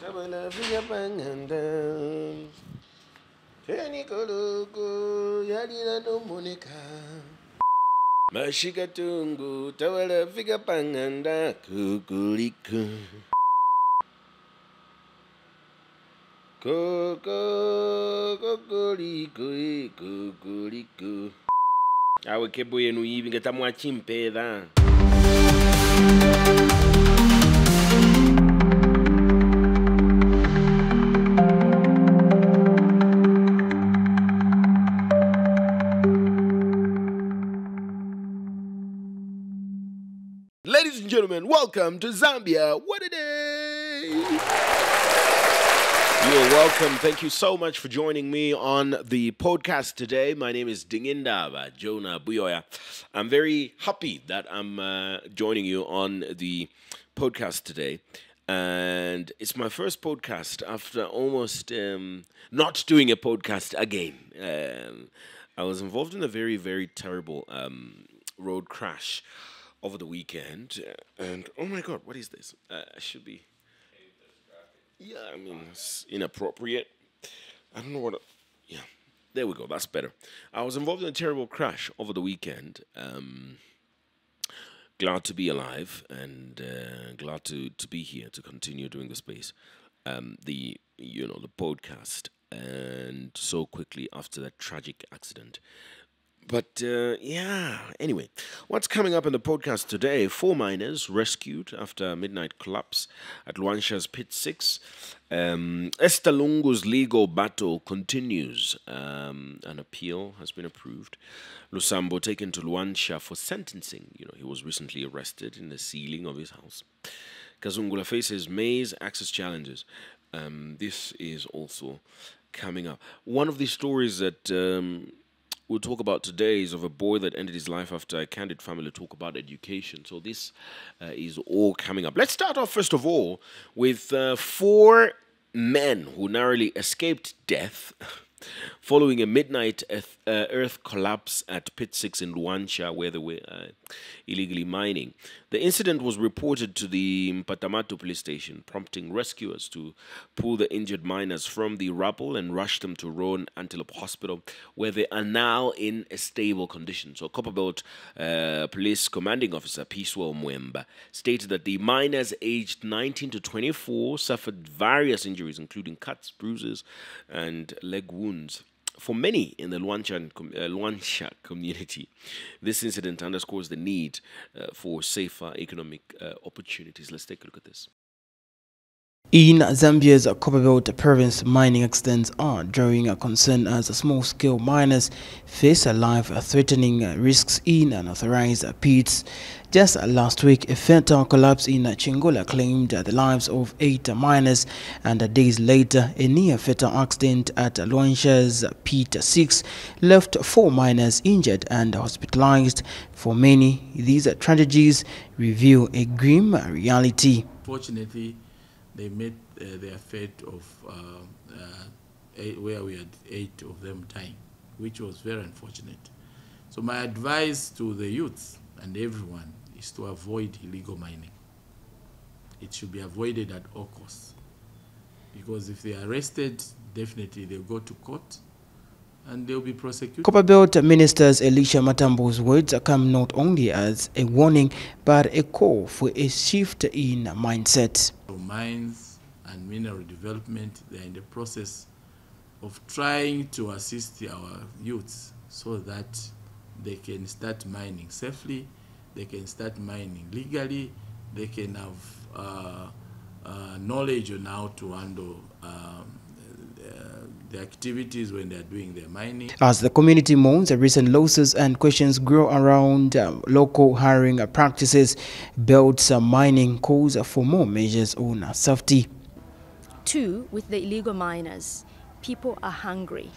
Tabala fiya panganda. Teni koluku yadina no monika. Mashika tungu tabala fiya panganda kukuliku. Kukuliku. Awe kebo yenu hivi ngatamwa chimpeda. Ladies and gentlemen, welcome to Zambia. What a day! You're welcome. Thank you so much for joining me on the podcast today. My name is Dingindaba Jonah Buyoya. I'm very happy that I'm joining you on the podcast today. And it's my first podcast after almost not doing a podcast again. I was involved in a very, very terrible road crash over the weekend. And oh my God, what is this? I should be... Yeah, I mean, it's inappropriate. I don't know what... Yeah, there we go. That's better. I was involved in a terrible crash over the weekend. Glad to be alive and glad to be here to continue doing the space, the podcast, and so quickly after that tragic accident. But anyway, what's coming up in the podcast today? 4 miners rescued after a midnight collapse at Luanshya's Pit 6. Esther Lungu's legal battle continues. An appeal has been approved. Lusambo taken to Luanshya for sentencing. He was recently arrested in the ceiling of his house. Kazungula faces maze access challenges. This is also coming up. One of the stories that... we'll talk about today is of a boy that ended his life after a candid family talk about education. So this is all coming up. Let's start off, first of all, with 4 men who narrowly escaped death following a midnight earth collapse at Pit 6 in Luanshya, where they were illegally mining. The incident was reported to the Mpatamato police station, prompting rescuers to pull the injured miners from the rubble and rush them to Roan Antelope Hospital, where they are now in a stable condition. So Copperbelt Police Commanding Officer Piswa Mwemba stated that the miners aged 19 to 24 suffered various injuries, including cuts, bruises, and leg wounds. For many in the Luanshya community, this incident underscores the need for safer economic opportunities. Let's take a look at this. In Zambia's Copperbelt province, mining accidents are drawing a concern as small-scale miners face life-threatening risks in unauthorized pits. Just last week, a fatal collapse in Chingola claimed the lives of 8 miners, and days later, a near-fatal accident at Luanshya's Pit 6 left 4 miners injured and hospitalized. For many, these tragedies reveal a grim reality. Fortunately, they met their fate of where we had 8 of them dying, which was very unfortunate. So my advice to the youth and everyone is to avoid illegal mining. It should be avoided at all costs, because if they are arrested, definitely they'll go to court and they'll be prosecuted. Copperbelt Minister's Elisha Matambo's words come not only as a warning, but a call for a shift in mindset. So mines and mineral development, they're in the process of trying to assist our youths so that they can start mining safely, they can start mining legally, they can have knowledge on how to handle the activities when they are doing their mining. As the community mourns, recent losses and questions grow around local hiring practices, Belt's mining calls for more measures on safety. 2, with the illegal miners, people are hungry.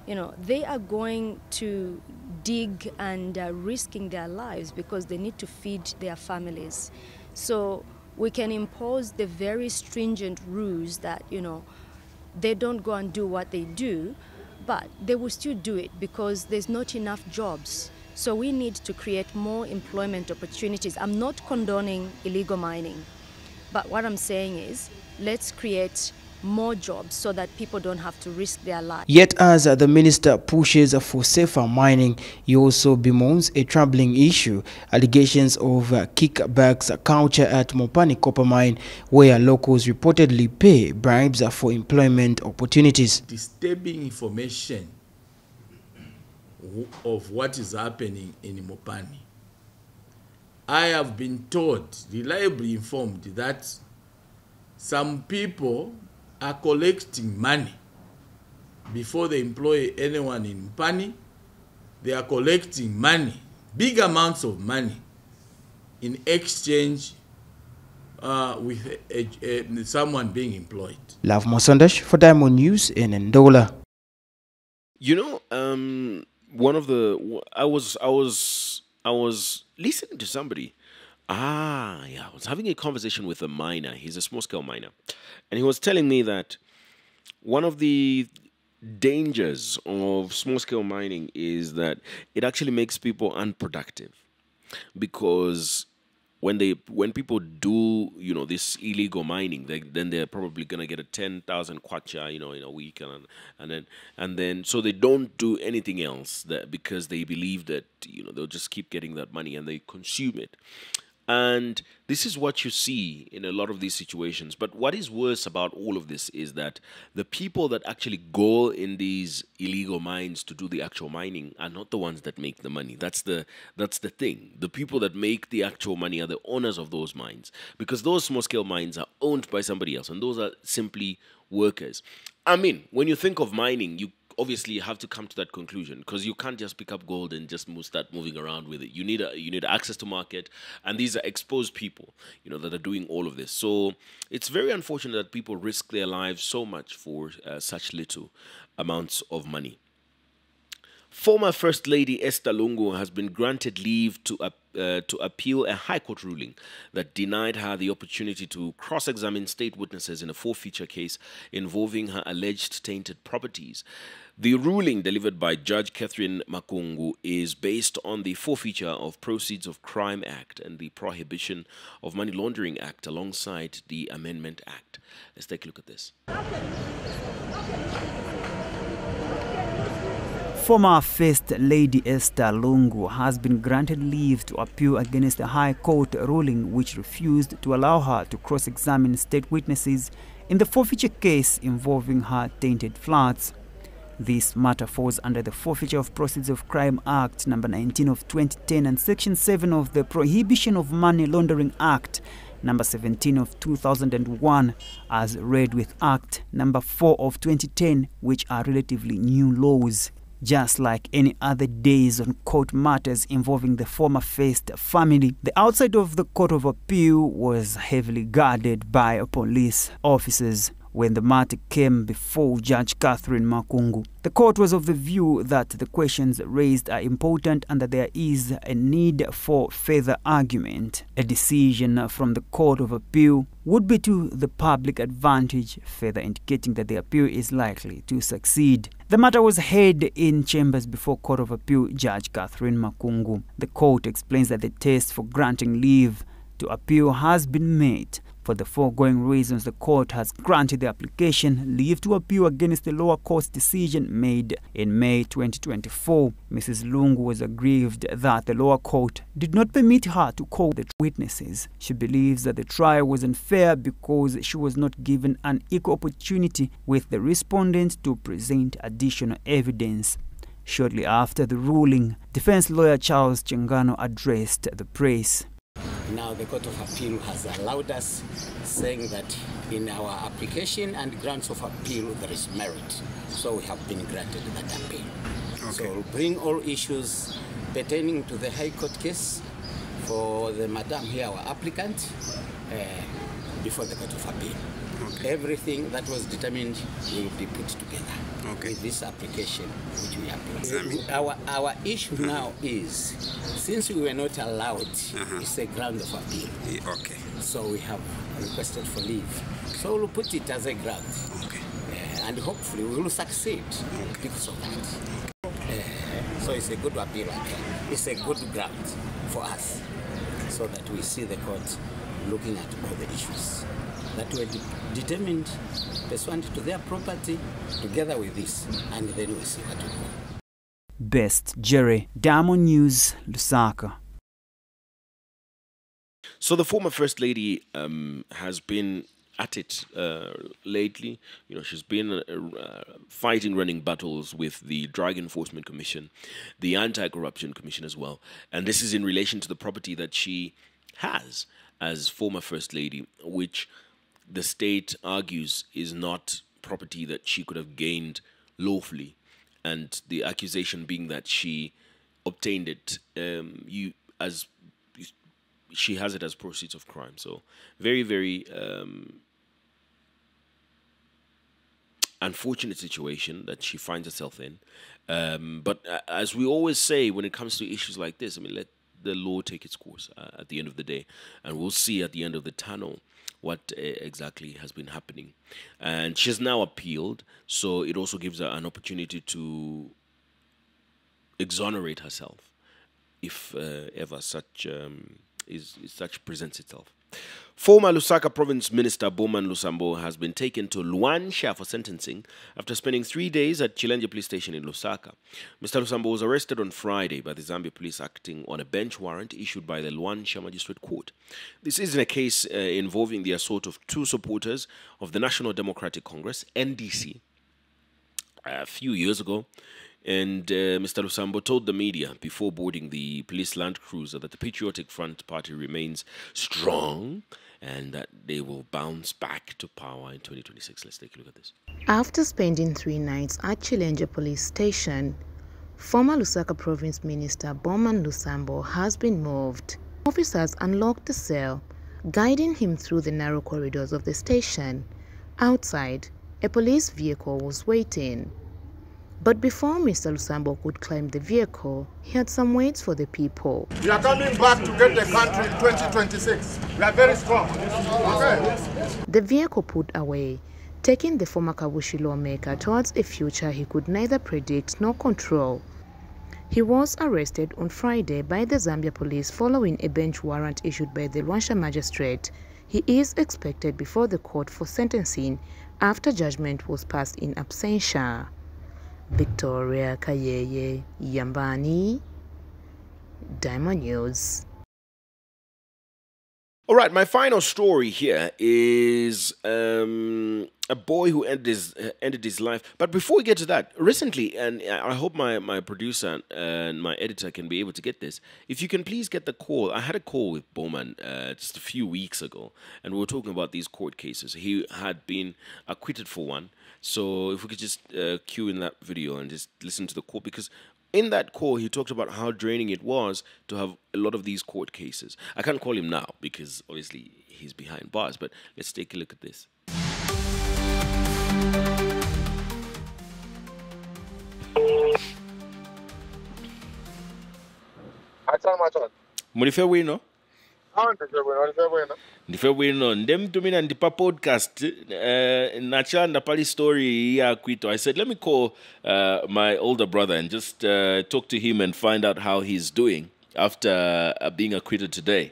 They are going to dig and risking their lives because they need to feed their families. So we can impose the very stringent rules that, they don't go and do what they do, but they will still do it because there's not enough jobs. So we need to create more employment opportunities. I'm not condoning illegal mining, But what I'm saying is, let's create more jobs so that people don't have to risk their lives. Yet as the minister pushes for safer mining, he also bemoans a troubling issue, allegations of kickbacks culture at Mopani copper mine, where locals reportedly pay bribes for employment opportunities. Disturbing information of what is happening in Mopani. I have been told, reliably informed, that some people are collecting money before they employ anyone in Mopani. They are collecting money, big amounts of money, in exchange with someone being employed. Love Mosandash for Diamond News in Ndola. You know, one of the I was listening to somebody. I was having a conversation with a miner. He's a small-scale miner. And he was telling me that one of the dangers of small-scale mining is that it actually makes people unproductive. Because when people do, you know, this illegal mining, then they're probably gonna get a 10,000 kwacha, you know, in a week, and then so they don't do anything else because they believe that, you know, they'll just keep getting that money and they consume it. And this is what you see in a lot of these situations. But what is worse about all of this is that the people that actually go in these illegal mines to do the actual mining are not the ones that make the money. That's the thing. The people that make the actual money are the owners of those mines, because those small-scale mines are owned by somebody else, and those are simply workers. I mean, when you think of mining, you obviously have to come to that conclusion, because you can't just pick up gold and just start moving around with it. You need access to market, and these are exposed people, you know, that are doing all of this. So it's very unfortunate that people risk their lives so much for such little amounts of money. Former First Lady Esther Lungu has been granted leave to appeal a High Court ruling that denied her the opportunity to cross-examine state witnesses in a forfeiture case involving her alleged tainted properties. The ruling, delivered by Judge Catherine Makungu, is based on the Forfeiture of Proceeds of Crime Act and the Prohibition of Money Laundering Act alongside the Amendment Act. Let's take a look at this. Former First Lady Esther Lungu has been granted leave to appeal against a High Court ruling which refused to allow her to cross-examine state witnesses in the forfeiture case involving her tainted flats. This matter falls under the Forfeiture of Proceeds of Crime Act No. 19 of 2010 and Section 7 of the Prohibition of Money Laundering Act No. 17 of 2001, as read with Act No. 4 of 2010, which are relatively new laws. Just like any other days on court matters involving the former First family, the outside of the Court of Appeal was heavily guarded by police officers. When the matter came before Judge Catherine Makungu, the court was of the view that the questions raised are important and that there is a need for further argument. A decision from the Court of Appeal would be to the public advantage, further indicating that the appeal is likely to succeed. The matter was heard in chambers before Court of Appeal Judge Catherine Makungu. The court explains that the test for granting leave to appeal has been met. For the foregoing reasons, the court has granted the application leave to appeal against the lower court's decision made in May 2024. Mrs. Lungu was aggrieved that the lower court did not permit her to call the witnesses. She believes that the trial was unfair because she was not given an equal opportunity with the respondent to present additional evidence. Shortly after the ruling, defense lawyer Charles Chengano addressed the press. Now the Court of Appeal has allowed us, saying that in our application and grants of appeal there is merit. So we have been granted that appeal. Okay. So we'll bring all issues pertaining to the High Court case for the madam here, our applicant, before the Court of Appeal. Okay. Everything that was determined will be put together. Okay. With this application which we applied. Our issue now is, since we were not allowed, it's a ground of appeal. Okay. So we have requested for leave. So we'll put it as a ground. Okay. And hopefully we will succeed because of that. So it's a good appeal. It's a good ground for us, so that we see the court looking at all the issues that were determined pursuant to their property together with this, and then we'll see what we do. Best Jerry, Diamond News, Lusaka. So the former First Lady has been at it lately. You know, she's been fighting, running battles with the Drug Enforcement Commission, the Anti-Corruption Commission as well. And this is in relation to the property that she has as former First Lady, which the state argues is not property that she could have gained lawfully. And the accusation being that she obtained it she has it as proceeds of crime. So very, very unfortunate situation that she finds herself in. But as we always say, when it comes to issues like this, I mean, let the law take its course at the end of the day. And we'll see at the end of the tunnel what exactly has been happening. And she's now appealed, so it also gives her an opportunity to exonerate herself if ever such presents itself. Former Lusaka Province Minister Bowman Lusambo has been taken to Luanshya for sentencing after spending 3 days at Chilenje Police Station in Lusaka. Mr. Lusambo was arrested on Friday by the Zambia police acting on a bench warrant issued by the Luanshya Magistrate Court. This is in a case involving the assault of 2 supporters of the National Democratic Congress, NDC, a few years ago. And Mr. Lusambo told the media before boarding the police Land Cruiser that the Patriotic Front Party remains strong and that they will bounce back to power in 2026. Let's take a look at this. After spending 3 nights at Chilenje Police Station, former Lusaka Province Minister Bowman Lusambo has been moved. Officers unlocked the cell, guiding him through the narrow corridors of the station. Outside, a police vehicle was waiting. But before Mr. Lusambo could climb the vehicle, he had some words for the people. We are coming back to get the country in 2026. We are very strong. Okay. The vehicle pulled away, taking the former Kabushi lawmaker towards a future he could neither predict nor control. He was arrested on Friday by the Zambia police following a bench warrant issued by the Luanshya magistrate. He is expected before the court for sentencing after judgment was passed in absentia. Victoria Kayeye Yambani, Diamond News. All right, my final story here is a boy who ended his life. But before we get to that, recently, and I hope my producer and my editor can be able to get this, if you can please get the call. I had a call with Bowman just a few weeks ago, and we were talking about these court cases. He had been acquitted for one. So if we could just cue in that video and just listen to the call, because in that call, he talked about how draining it was to have a lot of these court cases. I can't call him now because obviously he's behind bars, but let's take a look at this. Murife wino? Ndife wino. Ndem tumina ndipa podcast nachanda pali story ya kwito. I said, let me call my older brother and just talk to him and find out how he's doing after being acquitted today.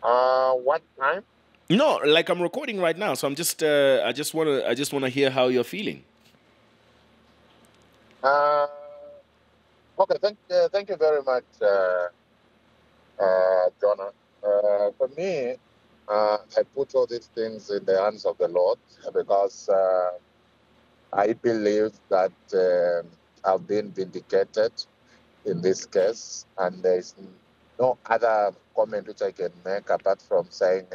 What time? No, like I'm recording right now, so I'm just I just wanna hear how you're feeling. Okay, thank you very much, Jonah. For me, I put all these things in the hands of the Lord because I believe that I've been vindicated in this case, and there is no other comment which I can make apart from saying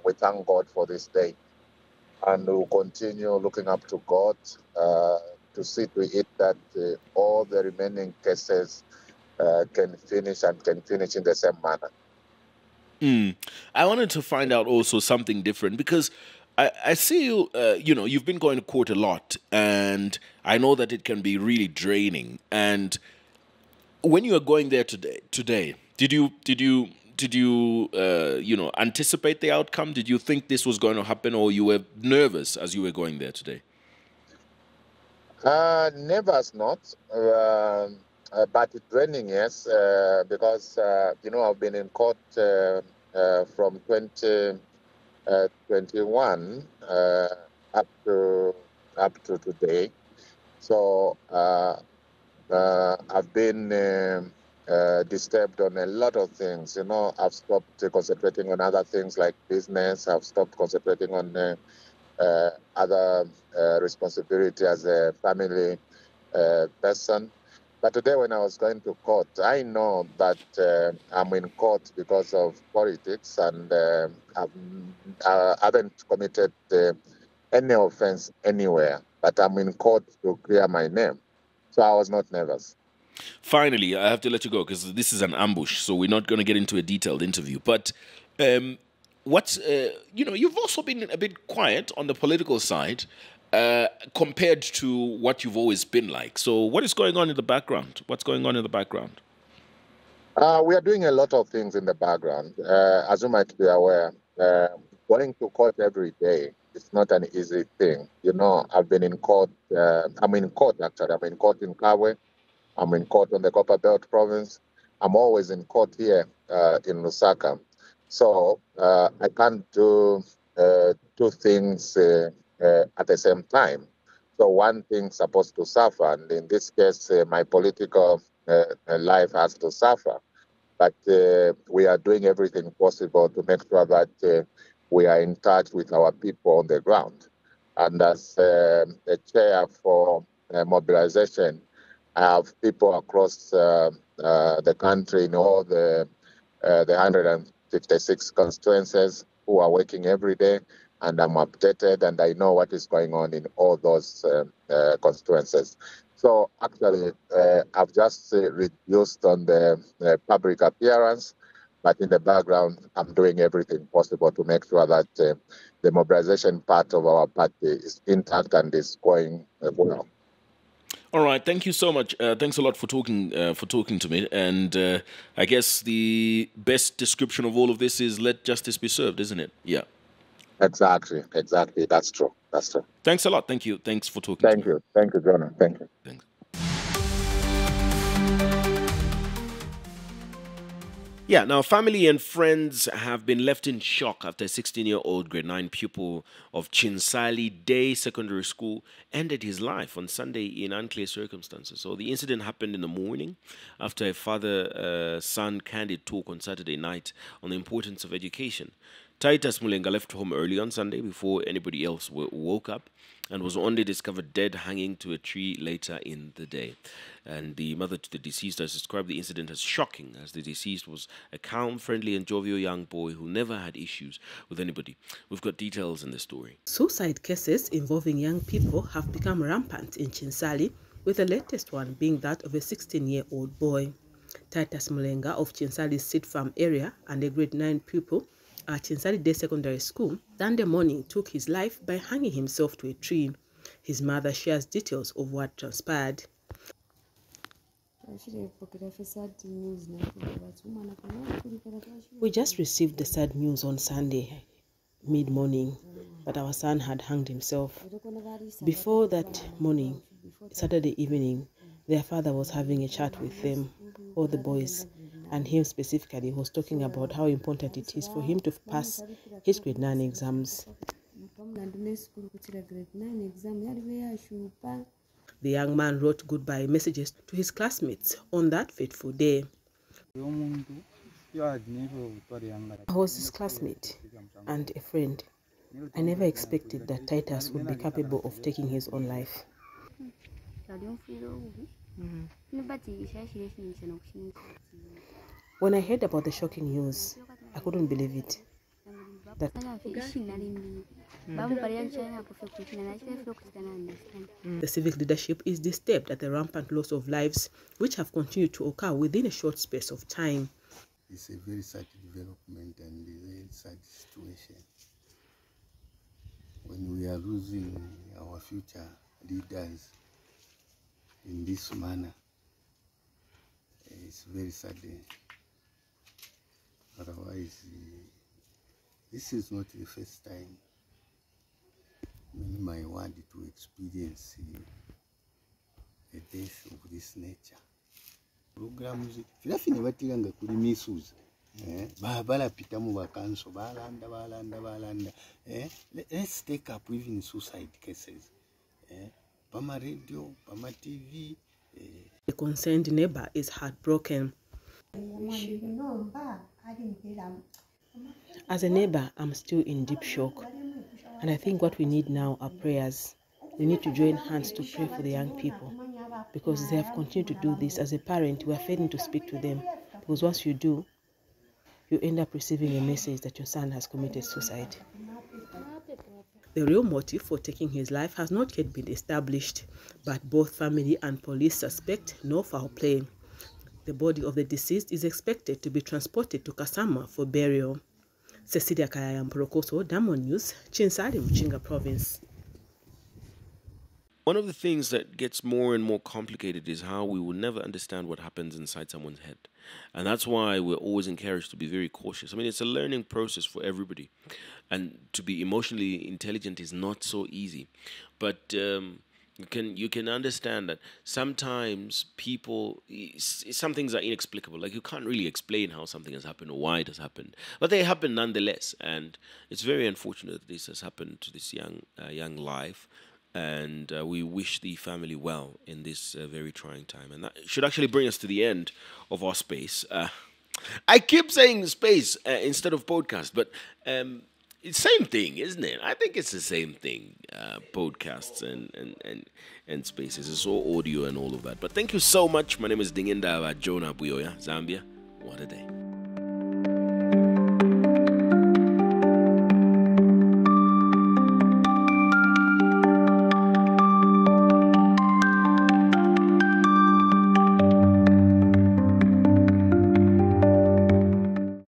we thank God for this day, and we'll continue looking up to God to see to it that all the remaining cases can finish in the same manner. I wanted to find out also something different because I see you, you've been going to court a lot, and I know that it can be really draining. And when you were going there today, did you anticipate the outcome? Did you think this was going to happen, or you were nervous as you were going there today? Nervous not, but draining, yes, because I've been in court from 2021 up to today. So I've been disturbed on a lot of things. You know, I've stopped concentrating on other things like business. I've stopped concentrating on other responsibility as a family person. But today when I was going to court, I know that I'm in court because of politics, and I haven't committed any offense anywhere, but I'm in court to clear my name. So I was not nervous. Finally, I have to let you go because this is an ambush, so we're not going to get into a detailed interview. But you've also been a bit quiet on the political side compared to what you've always been like. So what is going on in the background? What's going on in the background? We are doing a lot of things in the background. As you might be aware, going to court every day, it's not an easy thing. You know, I've been in court. I'm in court, actually. I'm in court in Kabwe. I'm in court on the Copper Belt province. I'm always in court here in Lusaka. So I can't do two things at the same time. So one thing's supposed to suffer, and in this case, my political life has to suffer. But we are doing everything possible to make sure that we are in touch with our people on the ground. And as the chair for mobilization, I have people across the country in all the 156 constituencies who are working every day, and I'm updated and I know what is going on in all those constituencies. So actually, I've just reduced on the public appearance, but in the background, I'm doing everything possible to make sure that the mobilization part of our party is intact and is going well. All right, thank you so much. Thanks a lot for talking to me. And I guess the best description of all of this is let justice be served, isn't it? Yeah. Exactly. That's true. Thanks a lot. Thank you. Thanks for talking to me. Thank you, Jonah. Thank you. Thanks. Yeah, now family and friends have been left in shock after a 16-year-old grade 9 pupil of Chinsali Day Secondary School ended his life on Sunday in unclear circumstances. So the incident happened in the morning after a father-son candid talk on Saturday night on the importance of education. Titus Mulena left home early on Sunday before anybody else woke up and was only discovered dead hanging to a tree later in the day. And the mother to the deceased has described the incident as shocking, as the deceased was a calm, friendly and jovial young boy who never had issues with anybody. We've got details in the story. Suicide cases involving young people have become rampant in Chinsali, with the latest one being that of a 16-year-old boy. Titus Mulena of Chinsali's Seed Farm area and a grade 9 pupil at Chinsali Day Secondary School Sunday morning took his life by hanging himself to a tree. His mother shares details of what transpired. We just received the sad news on Sunday mid-morning that our son had hanged himself. Before that morning, Saturday evening, their father was having a chat with them, all the boys, and him specifically was talking about how important it is for him to pass his grade 9 exams. The young man wrote goodbye messages to his classmates on that fateful day. I was his classmate and a friend. I never expected that Titus would be capable of taking his own life. When I heard about the shocking news, I couldn't believe it. The civic leadership is disturbed at the rampant loss of lives which have continued to occur within a short space of time. It's a very sad development and a very sad situation. When we are losing our future leaders in this manner, it's very sad. Otherwise, this is not the first time in my ward to experience a death of this nature. Programs, nothing about kuri misuse. balapita mu bakanso balanda. Let's take up even suicide cases. Pama radio, Pama TV. The concerned neighbor is heartbroken. As a neighbor, I'm still in deep shock. And I think what we need now are prayers. We need to join hands to pray for the young people, because they have continued to do this. As a parent, we are failing to speak to them, because once you do, you end up receiving a message that your son has committed suicide. The real motive for taking his life has not yet been established, but both family and police suspect no foul play. The body of the deceased is expected to be transported to Kasama for burial. Cecilia Kayaya Mporokoso, Diamond News, Chinsari, Mchinga Province. One of the things that gets more and more complicated is how we will never understand what happens inside someone's head. And that's why we're always encouraged to be very cautious. I mean, it's a learning process for everybody. And to be emotionally intelligent is not so easy. But you can understand that sometimes some things are inexplicable. Like, you can't really explain how something has happened or why it has happened. But they happen nonetheless. And it's very unfortunate that this has happened to this young life. And we wish the family well in this very trying time. And that should actually bring us to the end of our space. I keep saying space instead of podcast, but it's the same thing, isn't it? I think it's the same thing, podcasts and spaces. It's all audio and all of that. But thank you so much. My name is Dingindaba Jonah Buyoya, Zambia. What a day.